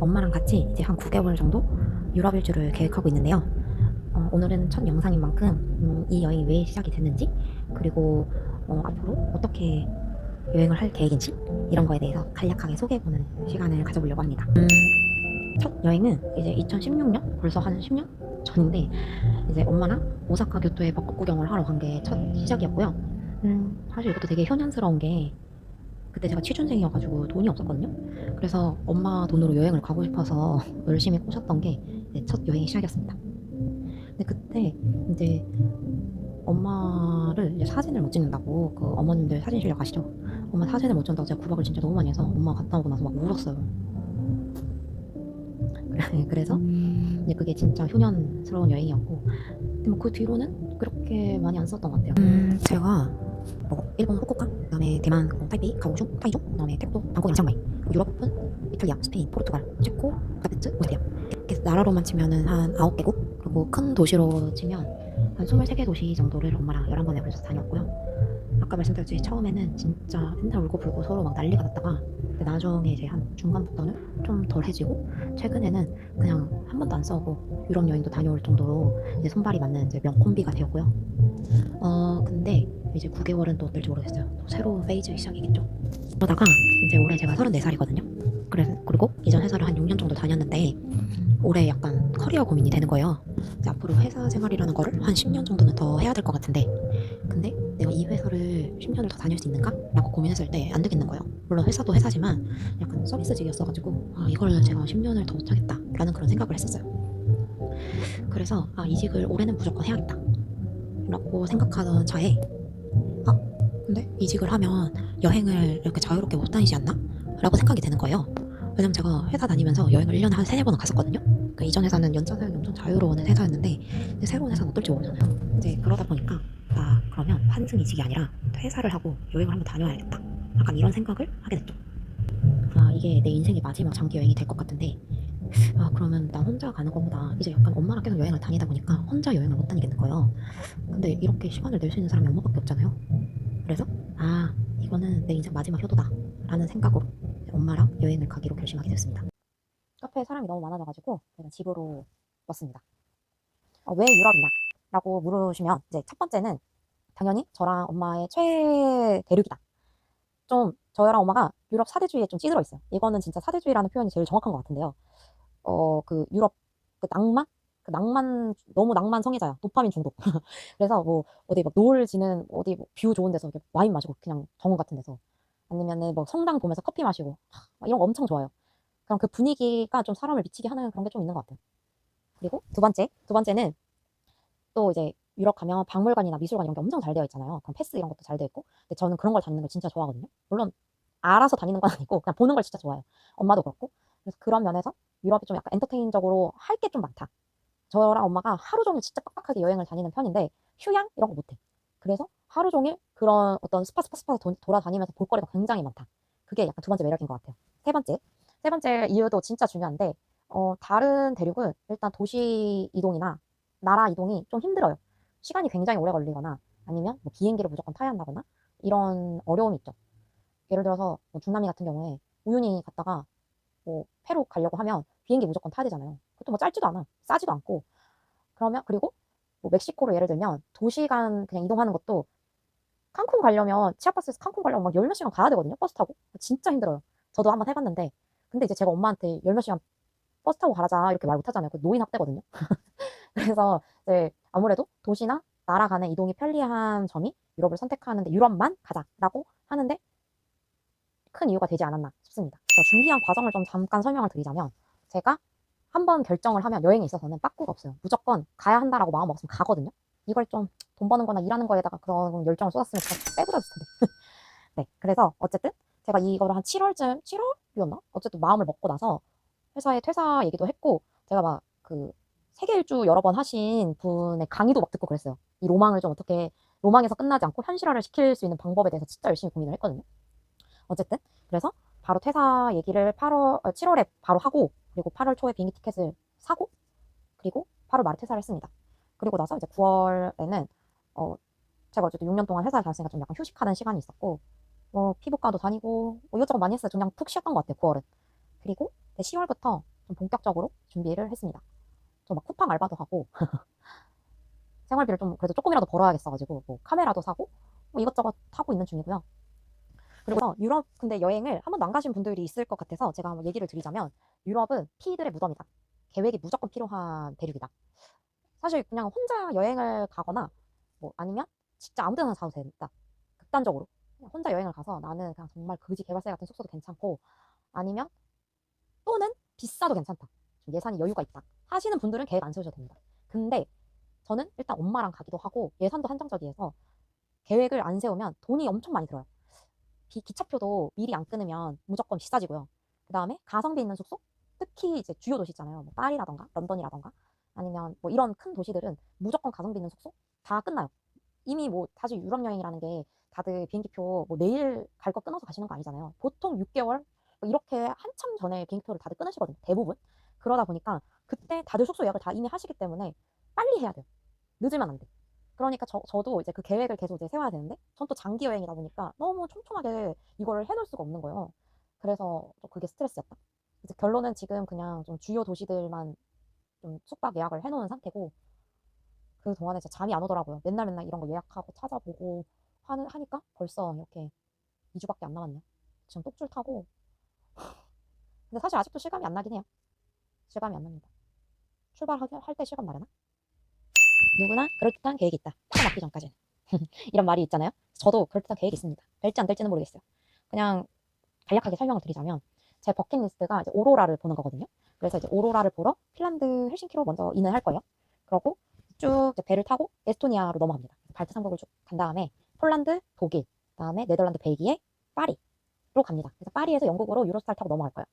엄마랑 같이 이제 한 9개월 정도 유럽 일주를 계획하고 있는데요. 오늘은 첫 영상인 만큼 이 여행이 왜 시작이 됐는지, 그리고 앞으로 어떻게 여행을 할 계획인지, 이런 거에 대해서 간략하게 소개해보는 시간을 가져보려고 합니다. 첫 여행은 이제 2016년, 벌써 한 10년 전인데, 이제 엄마랑 오사카 교토의 벚꽃 구경을 하러 간 게 첫 시작이었고요. 사실 이것도 되게 효년스러운 게, 그때 제가 취준생이어가지고 돈이 없었거든요. 그래서 엄마 돈으로 여행을 가고 싶어서 열심히 꼬셨던 게 첫 여행의 시작이었습니다. 근데 그때 이제 엄마를 이제 사진을 못 찍는다고, 그 어머님들 사진 실력 아시죠? 엄마 사진을 못 찍는다고 제가 구박을 진짜 너무 많이 해서 엄마 갔다 오고 나서 막 울었어요. 그래서 이제 그게 진짜 효년스러운 여행이었고, 근데 뭐 그 뒤로는 그렇게 많이 안 썼던 것 같아요. 제가 뭐 일본 후쿠오카, 그다음에 대만 타이베이, 가오슝, 타이종, 그다음에 태국도 방콕이랑 치앙마이, 유럽 오픈, 이탈리아, 스페인, 포르투갈, 체코, 부다페스트, 오스트리아, 이렇게 나라로만 치면은 한 9개국, 그리고 큰 도시로 치면 한 23개 도시 정도를 엄마랑 11번에 걸쳐서 다녔고요. 아까 말씀드렸듯이 처음에는 진짜 맨날 울고불고 서로 막 난리가 났다가, 나중에 이제 한 중간부터는 좀 덜해지고, 최근에는 그냥 한 번도 안 싸우고 유럽 여행도 다녀올 정도로 이제 손발이 맞는 이제 명콤비가 되었고요. 근데 이제 9개월은 또 어떨지 모르겠어요. 또 새로운 페이즈 시작이겠죠. 그러다가 이제 올해 제가 34살이거든요. 그리고 이전 회사를 한 6년 정도 다녔는데, 올해 약간 커리어 고민이 되는 거예요. 이제 앞으로 회사 생활이라는 거를 한 10년 정도는 더 해야 될 것 같은데, 근데 내가 이 회사를 10년을 더 다닐 수 있는가? 라고 고민했을 때 안 되겠는 거예요. 물론 회사도 회사지만 약간 서비스직이었어가지고, 이걸 제가 10년을 더 못하겠다 라는 그런 생각을 했었어요. 그래서 이직을 올해는 무조건 해야겠다 라고 생각하던 차에, 근데 이직을 하면 여행을 이렇게 자유롭게 못 다니지 않나? 라고 생각이 되는 거예요. 왜냐면 제가 회사 다니면서 여행을 1년에 한 3-4번은 갔었거든요. 그 이전 회사는 연차 사용이 엄청 자유로운 회사였는데, 이제 새로운 회사는 어떨지 모르잖아요. 이제 그러다 보니까, 그러면 환승 이직이 아니라 퇴사를 하고 여행을 한번 다녀야겠다, 약간 이런 생각을 하게 됐죠. 이게 내 인생의 마지막 장기 여행이 될 것 같은데, 그러면 나 혼자 가는 것보다 이제 약간 엄마랑 계속 여행을 다니다 보니까 혼자 여행을 못 다니겠는 거예요. 근데 이렇게 시간을 낼 수 있는 사람이 엄마밖에 없잖아요. 그래서 이거는 내 인생 마지막 효도다 라는 생각으로 엄마랑 여행을 가기로 결심하게 됐습니다. 카페에 사람이 너무 많아져가지고 제가 집으로 왔습니다. 왜 유럽이냐 라고 물으시면, 이제 첫 번째는 당연히 저랑 엄마의 최대륙이다. 좀 저랑 엄마가 유럽 사대주의에 좀 찌들어 있어요. 이거는 진짜 사대주의라는 표현이 제일 정확한 것 같은데요. 그 유럽, 그 낭만? 그 낭만, 너무 낭만 성애자야. 도파민 중독. 그래서 뭐 어디 막 노을 지는 어디 뭐뷰 좋은 데서 이렇게 와인 마시고, 그냥 정원 같은 데서, 아니면은 뭐 성당 보면서 커피 마시고, 막 이런 거 엄청 좋아요. 그럼 그 분위기가 좀 사람을 미치게 하는 그런 게 좀 있는 것 같아요. 그리고 두 번째는 또 이제 유럽 가면 박물관이나 미술관 이런 게 엄청 잘 되어 있잖아요. 그럼 패스 이런 것도 잘 되어 있고. 근데 저는 그런 걸 다니는 걸 진짜 좋아하거든요. 물론 알아서 다니는 건 아니고 그냥 보는 걸 진짜 좋아해요. 엄마도 그렇고. 그래서 그런 면에서 유럽이 좀 약간 엔터테인적으로 할 게 좀 많다. 저랑 엄마가 하루 종일 진짜 빡빡하게 여행을 다니는 편인데, 휴양 이런 거 못해. 그래서 하루 종일 그런 어떤 스파 돌아다니면서 볼거리가 굉장히 많다. 그게 약간 두 번째 매력인 것 같아요. 세 번째 이유도 진짜 중요한데, 다른 대륙은 일단 도시 이동이나 나라 이동이 좀 힘들어요. 시간이 굉장히 오래 걸리거나, 아니면 뭐 비행기를 무조건 타야 한다거나, 이런 어려움이 있죠. 예를 들어서 뭐 중남미 같은 경우에 우유니 갔다가 뭐 페루 가려고 하면 비행기 무조건 타야 되잖아요. 그것도 뭐 짧지도 않아. 싸지도 않고. 그러면, 그리고 뭐 멕시코로 예를 들면 도시간 그냥 이동하는 것도, 칸쿤 가려면, 치아파스에서 칸쿤 가려면 막 열 몇 시간 가야 되거든요. 버스 타고. 진짜 힘들어요. 저도 한번 해봤는데. 근데 이제 제가 엄마한테 열 몇 시간 버스 타고 가자 이렇게 말 못하잖아요. 그 노인 학대거든요. 그래서 이제 아무래도 도시나 나라 간의 이동이 편리한 점이 유럽을 선택하는데, 유럽만 가자라고 하는데 큰 이유가 되지 않았나 싶습니다. 준비한 과정을 좀 잠깐 설명을 드리자면, 제가 한번 결정을 하면 여행에 있어서는 빠꾸가 없어요. 무조건 가야 한다라고 마음 먹으면 가거든요. 이걸 좀 돈 버는 거나 일하는 거에다가 그런 열정을 쏟았으면 진짜 빼부러졌을 텐데. 네, 그래서 어쨌든 제가 이거를 한 7월이었나? 어쨌든 마음을 먹고 나서 회사에 퇴사 얘기도 했고, 제가 막 그 세계 일주 여러 번 하신 분의 강의도 막 듣고 그랬어요. 이 로망을 좀 어떻게, 로망에서 끝나지 않고 현실화를 시킬 수 있는 방법에 대해서 진짜 열심히 고민을 했거든요. 어쨌든 그래서 바로 퇴사 얘기를 7월에 바로 하고, 그리고 8월 초에 비행기 티켓을 사고, 그리고 8월 말에 퇴사를 했습니다. 그리고 나서 이제 9월에는 어, 제가 어쨌든 6년 동안 회사에 다녔으니까 좀 약간 휴식하는 시간이 있었고, 뭐 피부과도 다니고 뭐 이것저것 많이 했어요. 그냥 푹 쉬었던 것 같아요, 9월은. 그리고 10월부터 좀 본격적으로 준비를 했습니다. 저 막 쿠팡 알바도 하고 생활비를 좀 그래도 조금이라도 벌어야겠어가지고 뭐 카메라도 사고 뭐 이것저것 하고 있는 중이고요. 그리고 유럽 근데 여행을 한 번도 안 가신 분들이 있을 것 같아서 제가 한번 얘기를 드리자면 유럽은 P들의 무덤이다. 계획이 무조건 필요한 대륙이다. 사실 그냥 혼자 여행을 가거나 뭐 아니면 진짜 아무 데나 가도 된다. 극단적으로 그냥 혼자 여행을 가서 나는 그냥 정말 거지 개발세 같은 숙소도 괜찮고 아니면 또는 비싸도 괜찮다. 좀 예산이 여유가 있다. 하시는 분들은 계획 안 세우셔도 됩니다. 근데 저는 일단 엄마랑 가기도 하고 예산도 한정적이어서 계획을 안 세우면 돈이 엄청 많이 들어요. 기차표도 미리 안 끊으면 무조건 비싸지고요. 그 다음에 가성비 있는 숙소? 특히 이제 주요 도시 있잖아요. 뭐 파리라던가 런던이라던가 아니면 뭐 이런 큰 도시들은 무조건 가성비 있는 숙소 다 끝나요. 이미 뭐 사실 유럽 여행이라는 게 다들 비행기표 뭐 내일 갈 거 끊어서 가시는 거 아니잖아요. 보통 6개월 뭐 이렇게 한참 전에 비행기표를 다들 끊으시거든요. 대부분. 그러다 보니까 그때 다들 숙소 예약을 다 이미 하시기 때문에 빨리 해야 돼요. 늦으면 안 돼. 그러니까 저도 이제 그 계획을 계속 이제 세워야 되는데 전 또 장기 여행이다 보니까 너무 촘촘하게 이거를 해놓을 수가 없는 거예요. 그래서 또 그게 스트레스였다. 이제 결론은 지금 그냥 좀 주요 도시들만 좀 숙박 예약을 해놓은 상태고 그 동안에 진짜 잠이 안 오더라고요. 맨날 맨날 이런 거 예약하고 찾아보고 하니까 벌써 이렇게 2주밖에 안 남았네요. 지금 똑줄 타고 근데 사실 아직도 실감이 안 나긴 해요. 실감이 안 납니다. 출발할 때 실감 나려나? 누구나 그럴듯한 계획이 있다. 차 막기 전까지는. 이런 말이 있잖아요. 저도 그럴듯한 계획이 있습니다. 될지 안 될지는 모르겠어요. 그냥 간략하게 설명을 드리자면 제 버킷리스트가 이제 오로라를 보는 거거든요. 그래서 이제 오로라를 보러 핀란드 헬싱키로 먼저 인을 할 거예요. 그러고 쭉 이제 배를 타고 에스토니아로 넘어갑니다. 발트 삼국을 쭉 간 다음에 폴란드, 독일, 그다음에 네덜란드, 벨기에, 파리로 갑니다. 그래서 파리에서 영국으로 유로스타를 타고 넘어갈 거예요.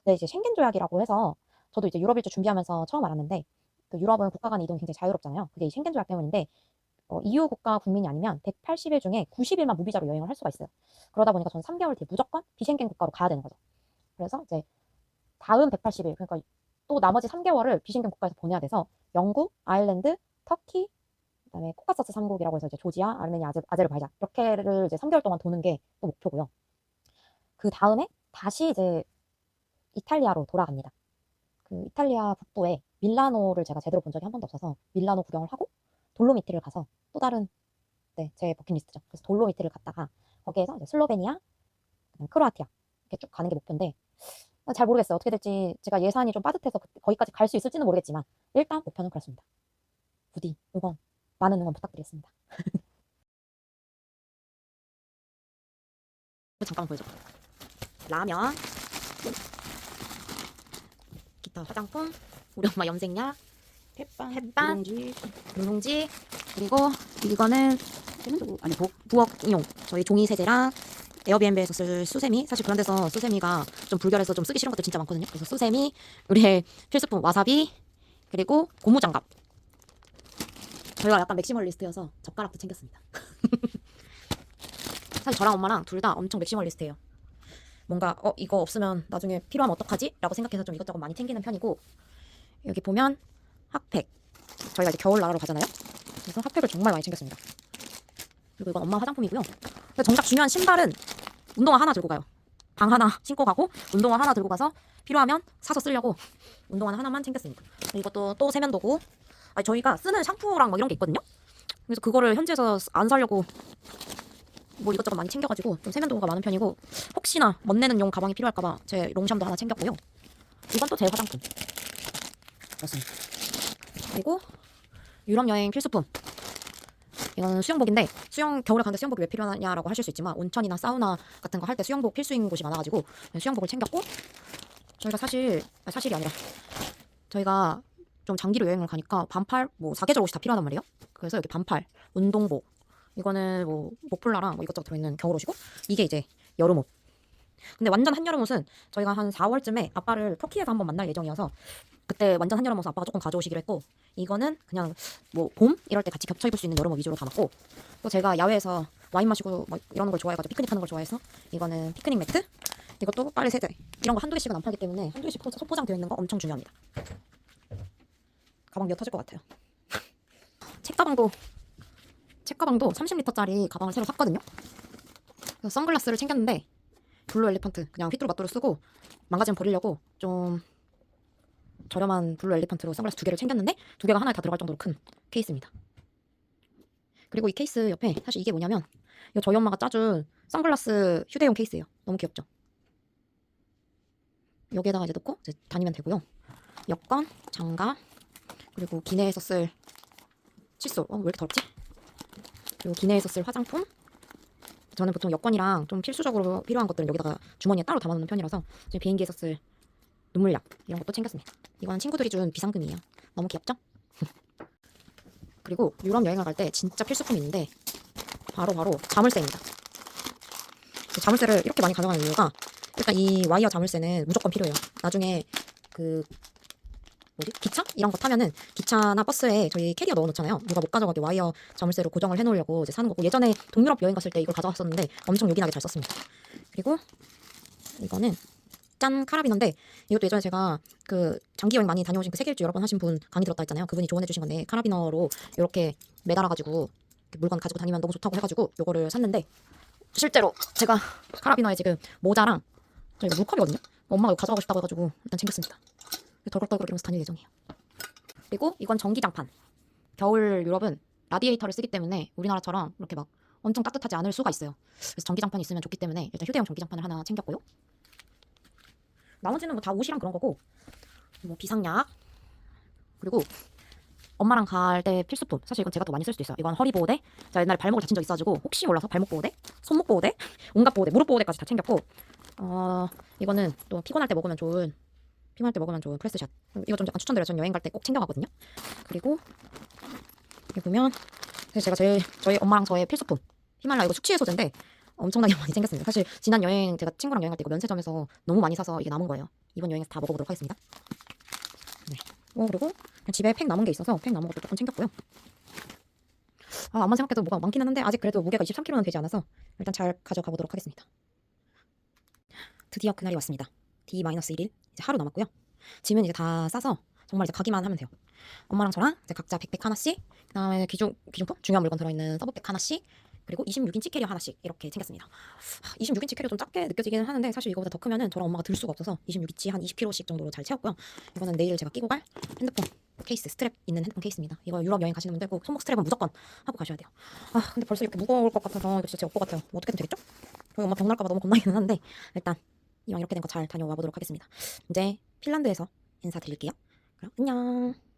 근데 이제 쉥겐 조약이라고 해서 저도 이제 유럽 일주 준비하면서 처음 알았는데 그 유럽은 국가 간 이동이 굉장히 자유롭잖아요. 그게 이 쉥겐 조약 때문인데 EU 국가 국민이 아니면 180일 중에 90일만 무비자로 여행을 할 수가 있어요. 그러다 보니까 저는 3개월 뒤에 무조건 비쉥겐 국가로 가야 되는 거죠. 그래서 이제 다음 180일, 그러니까 또 나머지 3개월을 비쉥겐 국가에서 보내야 돼서 영국, 아일랜드, 터키, 그다음에 코카서스 3국이라고 해서 이제 조지아, 아르메니아, 아제르바이잔 이렇게를 이제 3개월 동안 도는 게 또 목표고요. 그 다음에 다시 이제 이탈리아로 돌아갑니다. 그 이탈리아 북부에 밀라노를 제가 제대로 본 적이 한 번도 없어서 밀라노 구경을 하고 돌로미티를 가서 또 다른 네, 제 버킷리스트죠. 그래서 돌로미티를 갔다가 거기에서 이제 슬로베니아, 크로아티아 이렇게 쭉 가는 게 목표인데 잘 모르겠어요. 어떻게 될지 제가 예산이 좀 빠듯해서 거기까지 갈 수 있을지는 모르겠지만 일단 목표는 그렇습니다. 부디 응원, 많은 응원 부탁드리겠습니다. 잠깐만 보여줘. 라면, 기타 화장품, 우리 엄마 염색약, 햇반, 누룽지, 그리고 이거는 아니 부엌용 저희 종이 세제랑 에어비앤비에서 쓸 수세미. 사실 그런 데서 수세미가 좀 불결해서 좀 쓰기 싫은 것들 진짜 많거든요. 그래서 수세미, 우리의 필수품 와사비, 그리고 고무장갑. 저희가 약간 맥시멀리스트여서 젓가락도 챙겼습니다. 사실 저랑 엄마랑 둘 다 엄청 맥시멀리스트예요. 뭔가 이거 없으면 나중에 필요하면 어떡하지? 라고 생각해서 좀 이것저것 많이 챙기는 편이고 여기 보면 핫팩. 저희가 이제 겨울 나라로 가잖아요. 그래서 핫팩을 정말 많이 챙겼습니다. 그리고 이건 엄마 화장품이고요. 근데 정작 중요한 신발은 운동화 하나 들고 가요. 방 하나 신고 가고 운동화 하나 들고 가서 필요하면 사서 쓰려고 운동화 하나만 챙겼습니다. 이것도 또 세면도구. 아니, 저희가 쓰는 샴푸랑 막 이런 게 있거든요. 그래서 그거를 현지에서 안 사려고 뭐 이것저것 많이 챙겨가지고 좀 세면도구가 많은 편이고 혹시나 멋내는 용 가방이 필요할까봐 제 롱샴도 하나 챙겼고요. 이건 또 제 화장품. 그렇습니다. 그리고 유럽 여행 필수품. 이거는 수영복인데 겨울에 가는데 수영복이 왜 필요하냐라고 하실 수 있지만 온천이나 사우나 같은 거 할 때 수영복 필수인 곳이 많아가지고 수영복을 챙겼고 저희가 사실이 아니라 저희가 좀 장기로 여행을 가니까 반팔 뭐 사계절 옷이 다 필요하단 말이에요. 그래서 여기 반팔, 운동복 이거는 뭐 모플라랑 뭐 이것저것 들어있는 겨울옷이고 이게 이제 여름옷. 근데 완전 한여름옷은 저희가 한 4월쯤에 아빠를 터키에서 한번 만날 예정이어서 그때 완전 한여름옷 아빠가 조금 가져오시기로 했고 이거는 그냥 뭐 봄 이럴 때 같이 겹쳐 입을 수 있는 여름옷 위주로 담았고 또 제가 야외에서 와인 마시고 뭐 이런 걸 좋아해가지고 피크닉 하는 걸 좋아해서 이거는 피크닉 매트 이것도 빨래 세제 이런 거 한두 개씩은 안 팔기 때문에 한두 개씩 소포장 되어 있는 거 엄청 중요합니다. 가방 미어 터질 것 같아요. 책가방도 30리터짜리 가방을 새로 샀거든요. 그래서 선글라스를 챙겼는데 블루 엘리펀트 그냥 휘뚜루마뚜루 쓰고 망가지면 버리려고 좀 저렴한 블루 엘리펀트로 선글라스 2개를 챙겼는데 2개가 하나에 다 들어갈 정도로 큰 케이스입니다. 그리고 이 케이스 옆에 사실 이게 뭐냐면 이거 저희 엄마가 짜준 선글라스 휴대용 케이스예요. 너무 귀엽죠? 여기에다가 이제 넣고 이제 다니면 되고요. 여권, 장갑, 그리고 기내에서 쓸 칫솔. 왜 이렇게 더럽지? 그리고 기내에서 쓸 화장품. 저는 보통 여권이랑 좀 필수적으로 필요한 것들은 여기다가 주머니에 따로 담아놓는 편이라서 비행기에서 쓸 눈물약 이런 것도 챙겼습니다. 이거는 친구들이 준 비상금이에요. 너무 귀엽죠? 그리고 유럽 여행을 갈 때 진짜 필수품이 있는데 바로 자물쇠입니다. 자물쇠를 이렇게 많이 가져가는 이유가 일단 이 와이어 자물쇠는 무조건 필요해요. 나중에 그 기차? 이런 거 타면은 기차나 버스에 저희 캐리어 넣어놓잖아요. 누가 못 가져가게 와이어 자물쇠로 고정을 해놓으려고 이제 사는 거고, 예전에 동유럽 여행 갔을 때 이걸 가져갔었는데 엄청 요긴하게 잘 썼습니다. 그리고 이거는 짠 카라비너인데 이것도 예전에 제가 그 장기 여행 많이 다녀오신 그 세계일주 여러 번 하신 분 강의 들었다 했잖아요. 그분이 조언해 주신 건데 카라비너로 이렇게 매달아가지고 물건 가지고 다니면 너무 좋다고 해가지고 요거를 샀는데 실제로 제가 카라비너에 지금 모자랑 저 이거 물컵이거든요. 엄마가 이거 가져가고 싶다고 해가지고 일단 챙겼습니다. 덜컥덜컥 이러면서 다닐 예정이에요. 그리고 이건 전기장판. 겨울 유럽은 라디에이터를 쓰기 때문에 우리나라처럼 이렇게 막 엄청 따뜻하지 않을 수가 있어요. 그래서 전기장판이 있으면 좋기 때문에 일단 휴대용 전기장판을 하나 챙겼고요. 나머지는 뭐 다 옷이랑 그런 거고, 뭐 비상약, 그리고 엄마랑 갈 때 필수품. 사실 이건 제가 더 많이 쓸 수도 있어요. 이건 허리 보호대. 제가 옛날에 발목을 다친 적 있어가지고 혹시 몰라서 발목 보호대, 손목 보호대, 온갖 보호대, 무릎 보호대까지 다 챙겼고, 이거는 또 피곤할 때 먹으면 좋은 프레스샷. 이거 좀 약간 추천드려요. 전 여행 갈 때 꼭 챙겨가거든요. 그리고 여기 보면 사실 제가 저희 엄마랑 저의 필수품 히말라야, 이거 숙취 해소제인데 엄청나게 많이 챙겼습니다. 사실 지난 여행 제가 친구랑 여행할 때 이거 면세점에서 너무 많이 사서 이게 남은 거예요. 이번 여행에서 다 먹어보도록 하겠습니다. 네. 그리고 집에 팩 남은 게 있어서 팩 남은 것도 조금 챙겼고요. 아무리 생각해도 뭐가 많기는 한데 아직 그래도 무게가 23kg는 되지 않아서 일단 잘 가져가 보도록 하겠습니다. 드디어 그날이 왔습니다. D-1일 이제 하루 남았고요. 짐은 이제 다 싸서 정말 이제 가기만 하면 돼요. 엄마랑 저랑 이제 각자 백팩 하나씩, 그다음에 기중품 중요한 물건 들어있는 서브백 하나씩, 그리고 26인치 캐리어 하나씩 이렇게 챙겼습니다. 26인치 캐리어 좀 작게 느껴지기는 하는데 사실 이거보다 더 크면은 저랑 엄마가 들 수가 없어서 26인치 한 20kg씩 정도로 잘 채웠고요. 이거는 내일 제가 끼고 갈 핸드폰 케이스, 스트랩 있는 핸드폰 케이스입니다. 이거 유럽 여행 가시는 분들 꼭 손목 스트랩은 무조건 하고 가셔야 돼요. 근데 벌써 이렇게 무거울 것 같아서 이거 진짜 제 업보 같아요. 뭐 어떻게든 되겠죠? 저희 엄마 병 날까봐 너무 겁나기는 한데 일단 이왕 이렇게 된 거 잘 다녀와 보도록 하겠습니다. 이제 핀란드에서 인사드릴게요. 그럼 안녕.